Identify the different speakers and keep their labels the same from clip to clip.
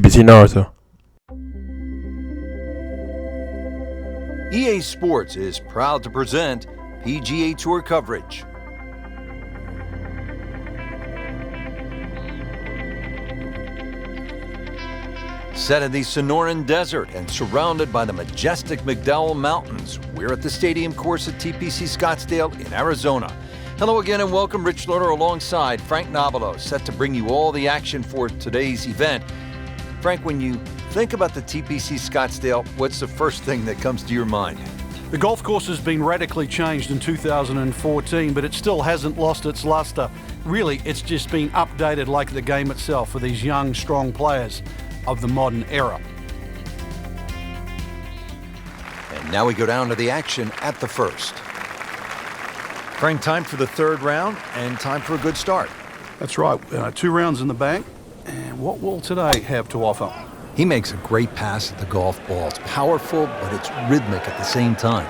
Speaker 1: TPC North.
Speaker 2: EA Sports is proud to present PGA Tour coverage. Set in the Sonoran Desert and surrounded by the majestic McDowell Mountains, we're at the stadium course at TPC Scottsdale in Arizona. Hello again and welcome. Rich Lerner alongside Frank Nobilo, set to bring you all the action for today's event. Frank, when you think about the TPC Scottsdale, what's the first thing that comes to your mind?
Speaker 3: The golf course has been radically changed in 2014, but it still hasn't lost its luster. Really, it's just been updated like the game itself for these young, strong players of the modern era.
Speaker 2: And now we go down to the action at the first. Frank, time for the third round and time for a good start.
Speaker 3: That's right, 2 rounds in the bag. And what will today have to offer?
Speaker 2: He makes a great pass at the golf ball. It's powerful, but it's rhythmic at the same time.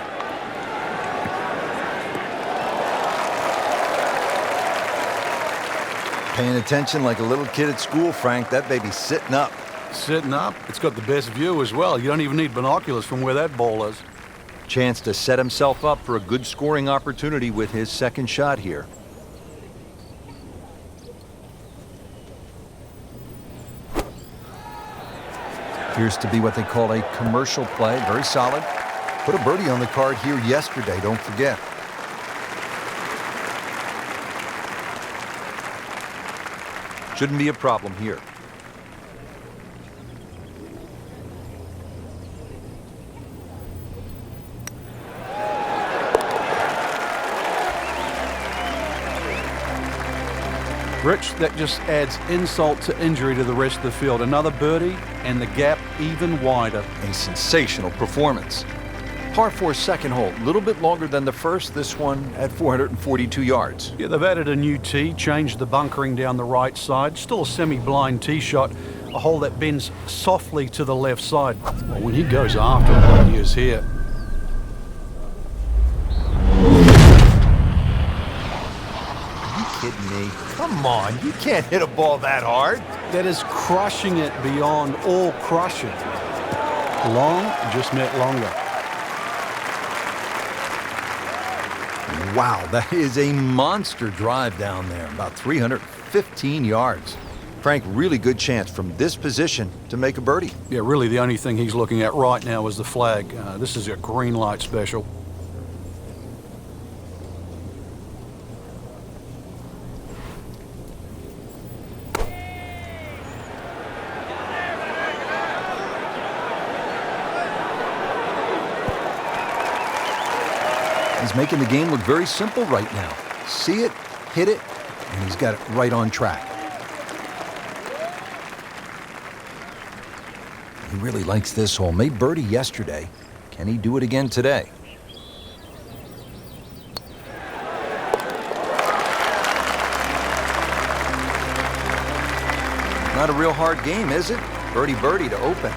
Speaker 2: Paying attention like a little kid at school, Frank. That baby's sitting up.
Speaker 3: Sitting up. It's got the best view as well. You don't even need binoculars from where that ball is.
Speaker 2: Chance to set himself up for a good scoring opportunity with his second shot here. Appears to be what they call a commercial play. Very solid. Put a birdie on the card here yesterday, don't forget. Shouldn't be a problem here.
Speaker 3: Rich, that just adds insult to injury to the rest of the field. Another birdie and the gap even wider.
Speaker 2: A sensational performance. Par 4 second hole, a little bit longer than the first, this one at 442 yards.
Speaker 3: Yeah, they've added a new tee, changed the bunkering down the right side. Still a semi-blind tee shot, a hole that bends softly to the left side. Well, when he goes after it like he is here.
Speaker 2: Kidding me? Come on, you can't hit a ball that hard.
Speaker 3: That is crushing it beyond all crushing. Long just meant longer.
Speaker 2: Wow, that is a monster drive down there, about 315 yards. Frank, really good chance from this position to make a birdie.
Speaker 3: Yeah, really the only thing he's looking at right now is the flag. This is a green light special.
Speaker 2: He's making the game look very simple right now. See it, hit it, and he's got it right on track. He really likes this hole. Made birdie yesterday. Can he do it again today? Not a real hard game, is it? Birdie birdie to open.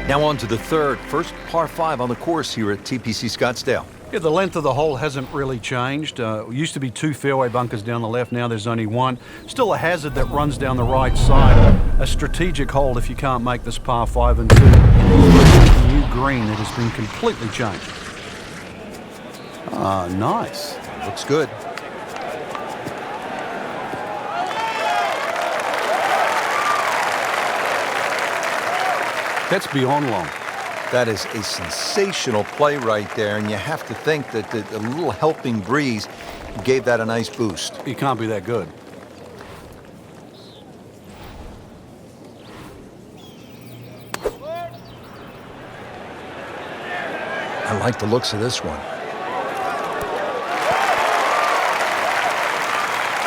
Speaker 2: Now on to the third, first par 5 on the course here at TPC Scottsdale.
Speaker 3: Yeah, the length of the hole hasn't really changed. Used to be 2 fairway bunkers down the left, now there's only 1. Still a hazard that runs down the right side. A strategic hold if you can't make this par 5 and 2. New green that has been completely changed. Ah, nice.
Speaker 2: Looks good.
Speaker 3: That's beyond long.
Speaker 2: That is a sensational play right there, and you have to think that the little helping breeze gave that a nice boost.
Speaker 3: He can't be that good.
Speaker 2: I like the looks of this one.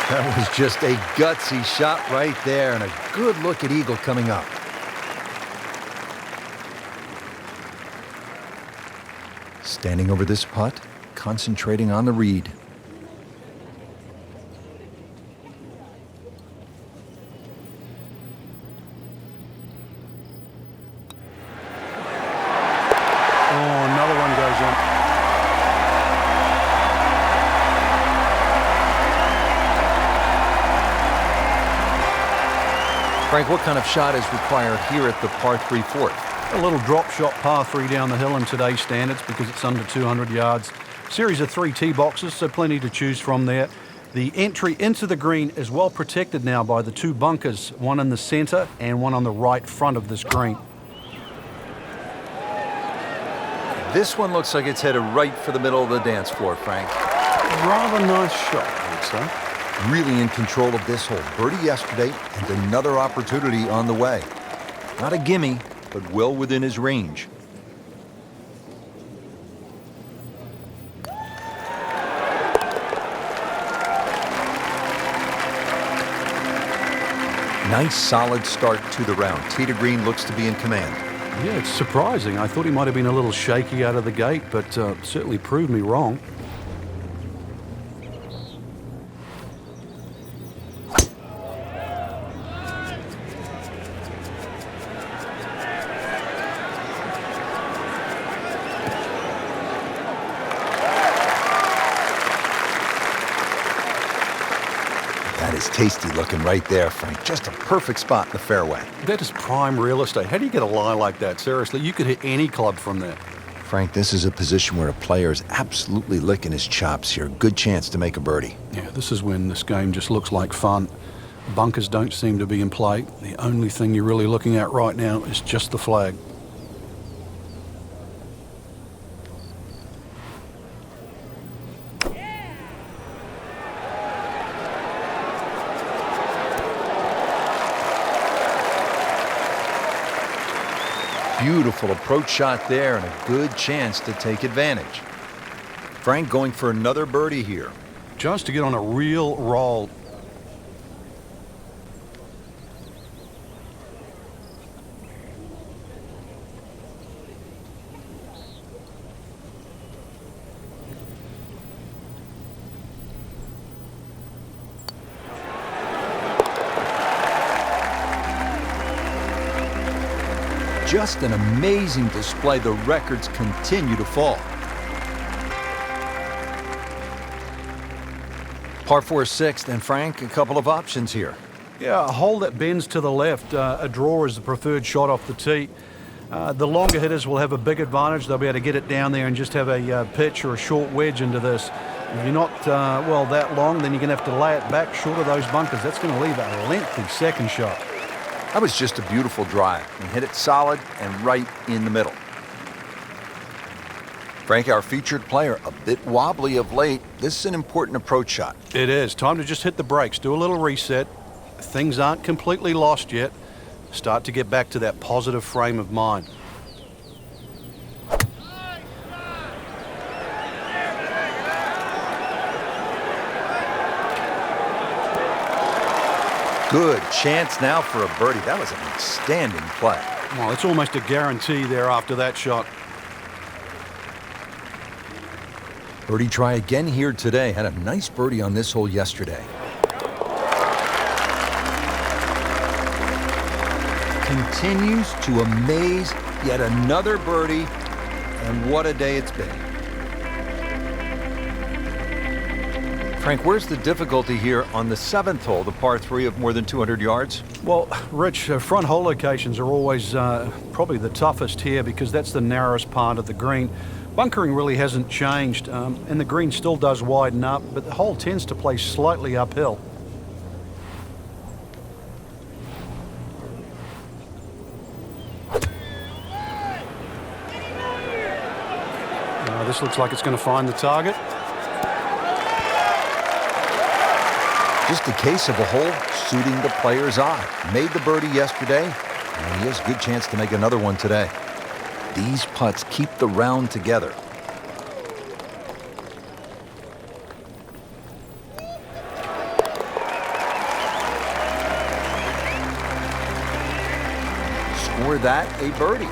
Speaker 2: That was just a gutsy shot right there, and a good look at eagle coming up. Standing over this putt, concentrating on the read.
Speaker 3: Oh, another one goes in.
Speaker 2: Frank, what kind of shot is required here at the par 3 fourth?
Speaker 3: A little drop shot par 3 down the hill in today's standards because it's under 200 yards. Series of 3 tee boxes, so plenty to choose from there. The entry into the green is well protected now by the 2 bunkers, one in the center and one on the right front of this green.
Speaker 2: This one looks like it's headed right for the middle of the dance floor, Frank.
Speaker 3: Rather nice shot, I would say.
Speaker 2: Really in control of this hole. Birdie yesterday and another opportunity on the way. Not a gimme, but well within his range. Nice solid start to the round. Tee to green looks to be in command.
Speaker 3: Yeah, it's surprising. I thought he might have been a little shaky out of the gate, but certainly proved me wrong.
Speaker 2: That is tasty looking right there, Frank. Just a perfect spot in the fairway.
Speaker 3: That is prime real estate. How do you get a lie like that? Seriously, you could hit any club from there.
Speaker 2: Frank, this is a position where a player is absolutely licking his chops here. Good chance to make a birdie.
Speaker 3: Yeah, this is when this game just looks like fun. Bunkers don't seem to be in play. The only thing you're really looking at right now is just the flag.
Speaker 2: Beautiful approach shot there and a good chance to take advantage. Frank going for another birdie here.
Speaker 3: Just to get on a real roll.
Speaker 2: Just an amazing display. The records continue to fall. Par 4 sixth, and Frank, a couple of options here.
Speaker 3: Yeah, a hole that bends to the left. A draw is the preferred shot off the tee. The longer hitters will have a big advantage. They'll be able to get it down there and just have a pitch or a short wedge into this. If you're not, that long, then you're going to have to lay it back short of those bunkers. That's going to leave a lengthy second shot.
Speaker 2: That was just a beautiful drive. He hit it solid and right in the middle. Frank, our featured player, a bit wobbly of late. This is an important approach shot.
Speaker 3: It is. Time to just hit the brakes, do a little reset. Things aren't completely lost yet. Start to get back to that positive frame of mind.
Speaker 2: Good chance now for a birdie. That was an outstanding play.
Speaker 3: Well, it's almost a guarantee there after that shot.
Speaker 2: Birdie try again here today. Had a nice birdie on this hole yesterday. Continues to amaze. Yet another birdie. And what a day it's been. Frank, where's the difficulty here on the 7th hole, the par 3 of more than 200 yards?
Speaker 3: Well, Rich, front hole locations are always probably the toughest here because that's the narrowest part of the green. Bunkering really hasn't changed, and the green still does widen up, but the hole tends to play slightly uphill. This looks like it's going to find the target.
Speaker 2: Just a case of a hole suiting the player's eye. Made the birdie yesterday, and he has a good chance to make another one today. These putts keep the round together. Score that a birdie.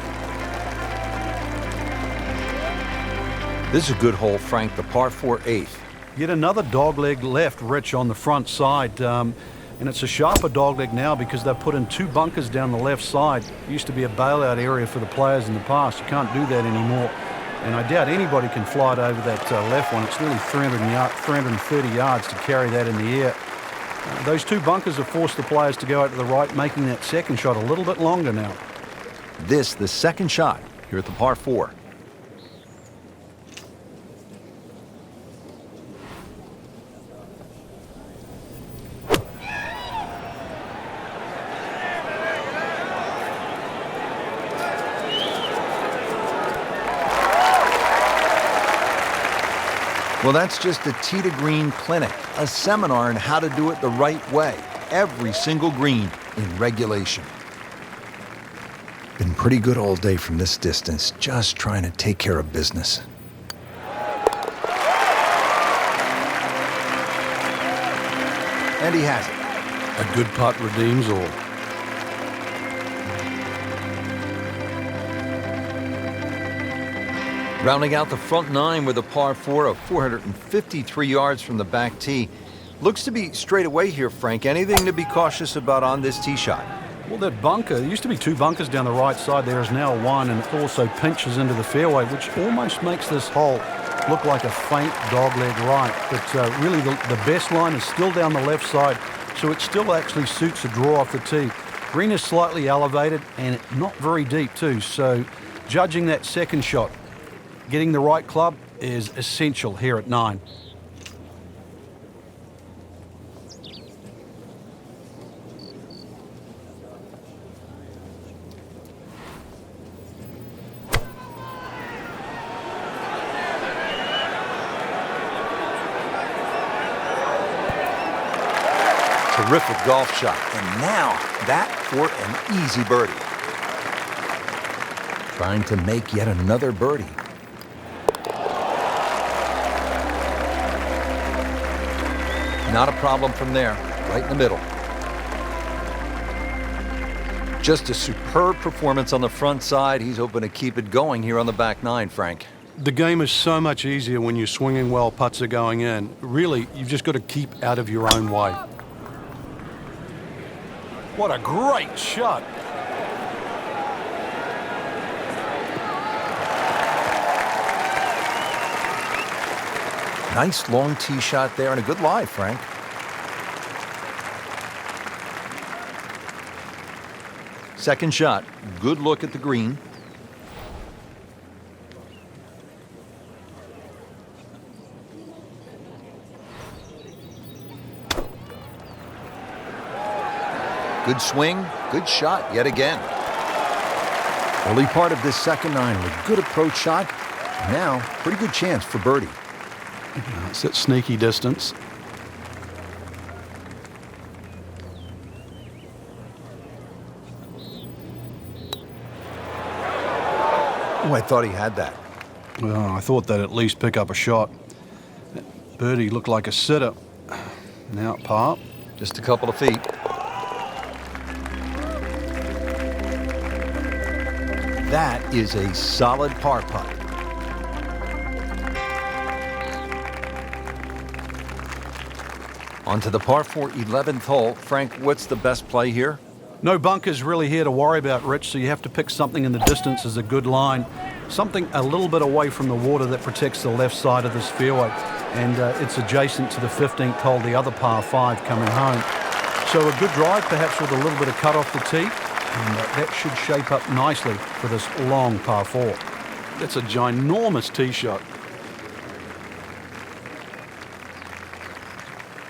Speaker 2: This is a good hole, Frank, the par 4 8th.
Speaker 3: Yet another dogleg left, Rich, on the front side. And it's a sharper dogleg now because they've put in 2 bunkers down the left side. It used to be a bailout area for the players in the past. You can't do that anymore. And I doubt anybody can fly it over that left one. It's nearly 330 yards to carry that in the air. Those two bunkers have forced the players to go out to the right, making that second shot a little bit longer now.
Speaker 2: This, the second shot here at the par 4. Well, that's just a tee to green clinic, a seminar on how to do it the right way, every single green in regulation. Been pretty good all day from this distance, just trying to take care of business. And he has it.
Speaker 3: A good putt redeems all.
Speaker 2: Rounding out the front 9 with a par 4 of 453 yards from the back tee. Looks to be straight away here, Frank. Anything to be cautious about on this tee shot?
Speaker 3: Well, that bunker, there used to be two bunkers down the right side. There is now one, and it also pinches into the fairway, which almost makes this hole look like a faint dogleg right. But really, the best line is still down the left side, so it still actually suits a draw off the tee. Green is slightly elevated and not very deep, too. So judging that second shot, getting the right club is essential here at 9.
Speaker 2: Terrific golf shot. And now that for an easy birdie. Trying to make yet another birdie. Not a problem from there, right in the middle. Just a superb performance on the front side. He's hoping to keep it going here on the back 9, Frank.
Speaker 3: The game is so much easier when you're swinging well, putts are going in. Really, you've just got to keep out of your own way. What a great shot.
Speaker 2: Nice long tee shot there and a good lie, Frank. Second shot, good look at the green. Good swing, good shot yet again. Early part of this second 9 with good approach shot. Now, pretty good chance for birdie.
Speaker 3: It's at sneaky distance.
Speaker 2: Oh, I thought he had that.
Speaker 3: Well, I thought they'd at least pick up a shot. That birdie looked like a sitter. Now at par.
Speaker 2: Just a couple of feet. That is a solid par putt. On to the par 4 11th hole. Frank, what's the best play here?
Speaker 3: No bunkers really here to worry about, Rich, so you have to pick something in the distance as a good line. Something a little bit away from the water that protects the left side of this fairway. And it's adjacent to the 15th hole, the other par 5 coming home. So a good drive, perhaps with a little bit of cut off the tee. And that should shape up nicely for this long par 4. That's a ginormous tee shot.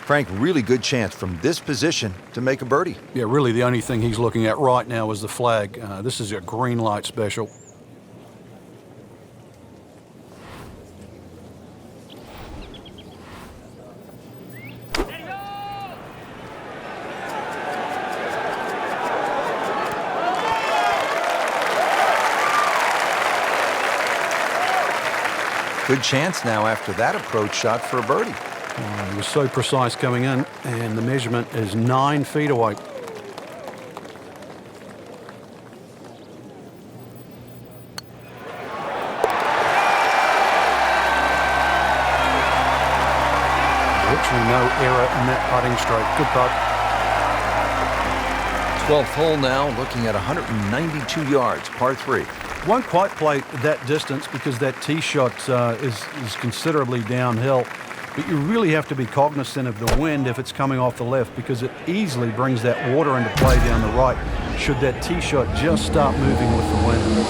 Speaker 2: Frank, really good chance from this position to make a birdie.
Speaker 3: Yeah, really the only thing he's looking at right now is the flag. This is a green light special.
Speaker 2: Good chance now after that approach shot for a birdie.
Speaker 3: He was so precise coming in, and the measurement is 9 feet away. Virtually no error in that putting stroke. Good putt.
Speaker 2: 12th hole now, looking at 192 yards, par 3.
Speaker 3: Won't quite play that distance because that tee shot is considerably downhill. but you really have to be cognizant of the wind if it's coming off the left, because it easily brings that water into play down the right should that tee shot just start moving with the wind.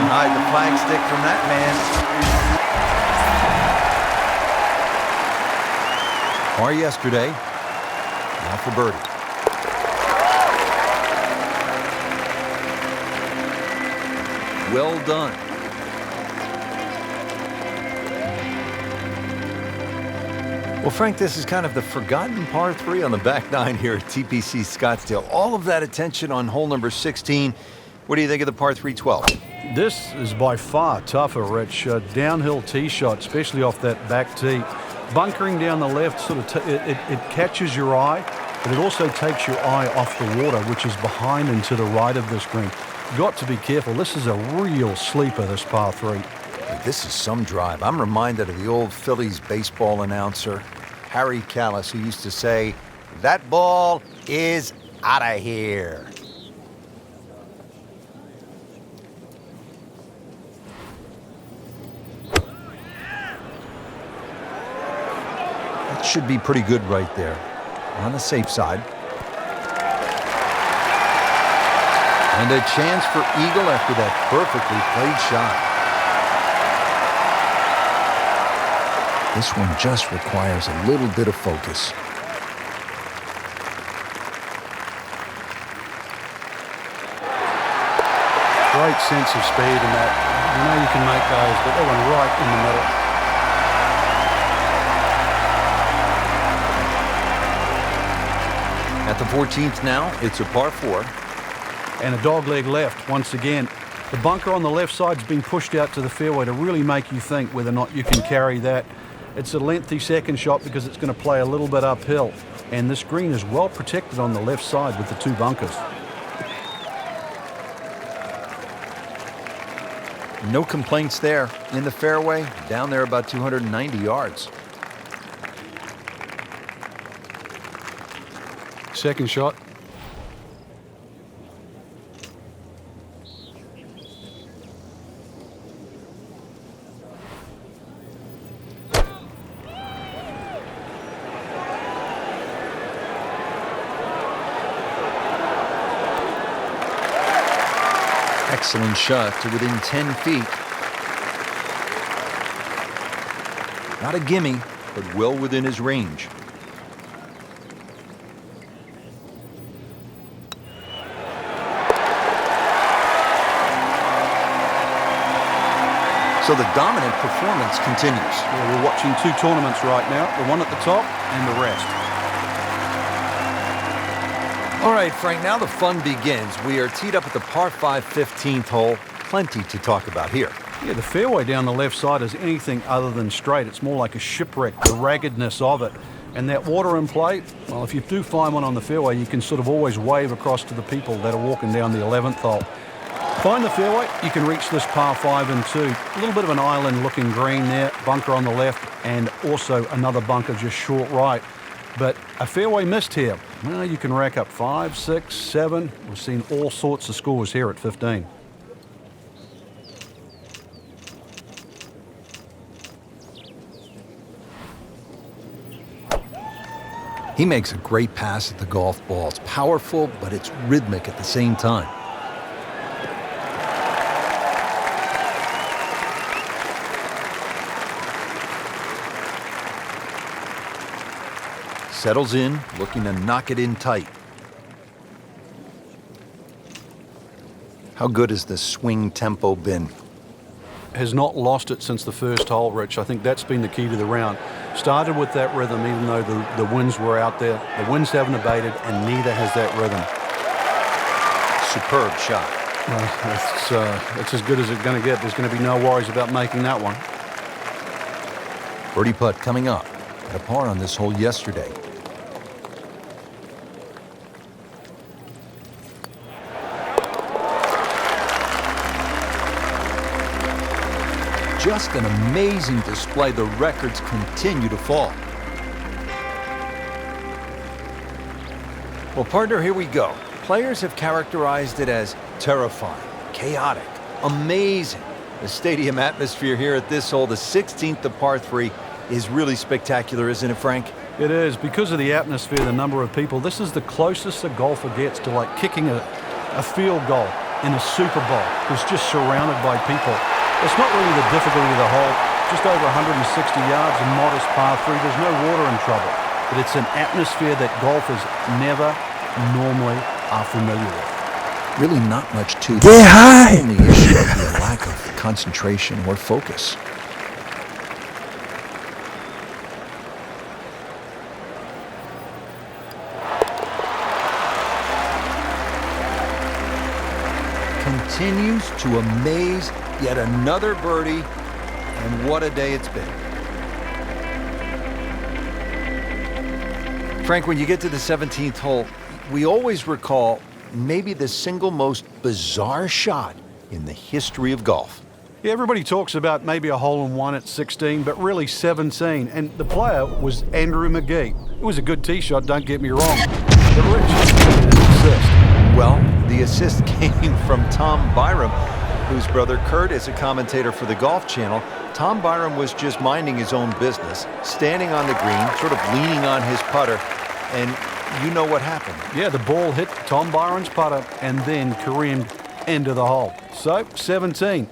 Speaker 2: Hide the flagstick from that man. Par yesterday. Now for birdie. Well done. Well, Frank, this is kind of the forgotten par 3 on the back 9 here at TPC Scottsdale. All of that attention on hole number 16. What do you think of the par 3 12?
Speaker 3: This is by far tougher, Rich. Downhill tee shot, especially off that back tee. Bunkering down the left, sort of it catches your eye, but it also takes your eye off the water, which is behind and to the right of this green. Got to be careful. This is a real sleeper, this par 3.
Speaker 2: This is some drive. I'm reminded of the old Phillies baseball announcer, Harry Callis, who used to say, "That ball is out of here." That should be pretty good right there. On the safe side. And a chance for eagle after that perfectly played shot. This one just requires a little bit of focus.
Speaker 3: Great sense of speed in that. You know you can make those, but that one right in the middle.
Speaker 2: At the 14th now, it's a par 4.
Speaker 3: And a dogleg left once again. The bunker on the left side's been pushed out to the fairway to really make you think whether or not you can carry that. It's a lengthy second shot because it's going to play a little bit uphill. And this green is well protected on the left side with the 2 bunkers.
Speaker 2: No complaints there. In the fairway, down there about 290 yards.
Speaker 3: Second shot.
Speaker 2: Excellent shot to within 10 feet. Not a gimme, but well within his range. So the dominant performance continues.
Speaker 3: Well, we're watching 2 tournaments right now, the one at the top and the rest.
Speaker 2: All right, Frank, now the fun begins. We are teed up at the par 5 15th hole. Plenty to talk about here.
Speaker 3: Yeah, the fairway down the left side is anything other than straight. It's more like a shipwreck, the raggedness of it. And that water in play, well, if you do find one on the fairway, you can sort of always wave across to the people that are walking down the 11th hole. Find the fairway, you can reach this par 5 and 2. A little bit of an island-looking green there, bunker on the left, and also another bunker just short right. But a fairway missed here. Well, you can rack up 5, 6, 7. We've seen all sorts of scores here at 15.
Speaker 2: He makes a great pass at the golf ball. It's powerful, but it's rhythmic at the same time. Settles in, looking to knock it in tight. How good has the swing tempo been?
Speaker 3: Has not lost it since the first hole, Rich. I think that's been the key to the round. Started with that rhythm, even though the winds were out there. The winds haven't abated, and neither has that rhythm.
Speaker 2: Superb shot.
Speaker 3: It's as good as it's going to get. There's going to be no worries about making that one.
Speaker 2: Birdie putt coming up. Had a par on this hole yesterday. Just an amazing display. The records continue to fall. Well, partner, here we go. players have characterized it as terrifying, chaotic, amazing. The stadium atmosphere here at this hole, the 16th of par 3, is really spectacular, isn't it, Frank?
Speaker 3: It is. Because of the atmosphere, the number of people, this is the closest a golfer gets to like kicking a field goal in a Super Bowl. It's just surrounded by people. It's not really the difficulty of the hole. Just over 160 yards, a modest par 3. There's no water in trouble. But it's an atmosphere that golfers never normally are familiar with.
Speaker 1: Really not much to
Speaker 4: Get high!
Speaker 1: The only issue would be a lack of concentration or focus.
Speaker 2: Continues to amaze. Yet another birdie, and what a day it's been. Frank, when you get to the 17th hole, we always recall maybe the single most bizarre shot in the history of golf.
Speaker 3: Yeah, everybody talks about maybe a hole-in-one at 16, but really 17. And the player was Andrew McGee. It was a good tee shot, don't get me wrong. But Rich did an assist.
Speaker 2: Well, the assist came from Tom Byram, whose brother Kurt is a commentator for the Golf Channel. Tom Byram was just minding his own business, standing on the green, sort of leaning on his putter, and you know what happened.
Speaker 3: Yeah, the ball hit Tom Byron's putter and then careened into the hole. So, 17.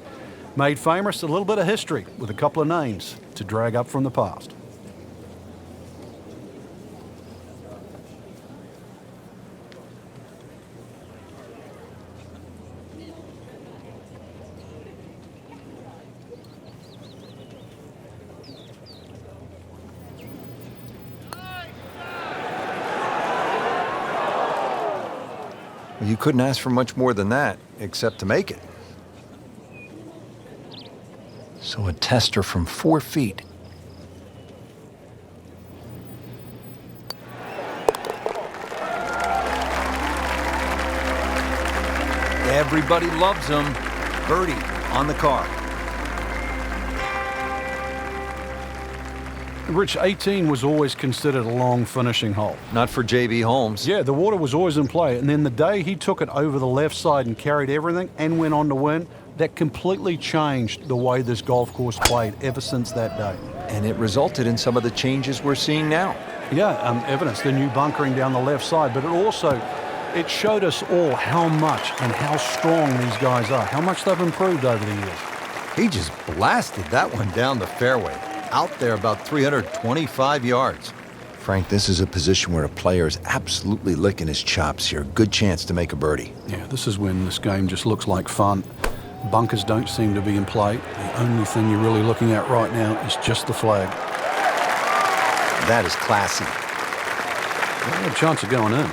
Speaker 3: Made famous, a little bit of history with a couple of names to drag up from the past.
Speaker 2: You couldn't ask for much more than that, except to make it. So a tester from 4 feet. Everybody loves him. Birdie on the card.
Speaker 3: Rich, 18 was always considered a long finishing hole.
Speaker 2: Not for J.B. Holmes.
Speaker 3: Yeah, the water was always in play. And then the day he took it over the left side and carried everything and went on to win, that completely changed the way this golf course played ever since that day.
Speaker 2: And it resulted in some of the changes we're seeing now.
Speaker 3: Yeah, evidence, the new bunkering down the left side, but it showed us all how much and how strong these guys are, how much they've improved over the years.
Speaker 2: He just blasted that one down the fairway, out there about 325 yards.
Speaker 1: Frank, this is a position where a player is absolutely licking his chops here. Good chance to make a birdie.
Speaker 3: Yeah, this is when this game just looks like fun. Bunkers don't seem to be in play. The only thing you're really looking at right now is just the flag.
Speaker 2: That is classy.
Speaker 3: They have a chance of going in.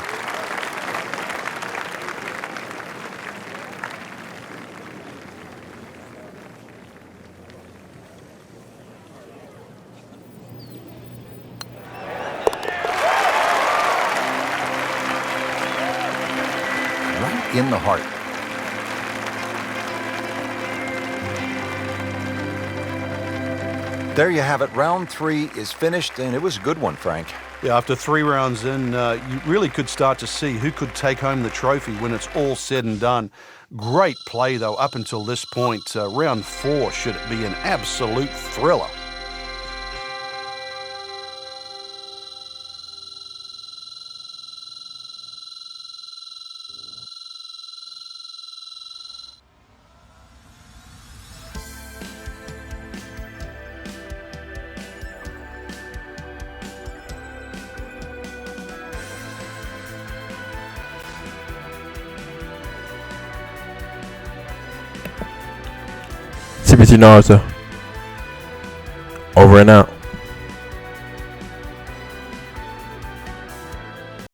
Speaker 2: Right in the heart. There you have it. Round 3 is finished, and it was a good one, Frank.
Speaker 3: Yeah, after 3 rounds in, you really could start to see who could take home the trophy when it's all said and done. Great play, though, up until this point. Round 4 should be an absolute thriller.
Speaker 4: TBT Naruto. Over and out.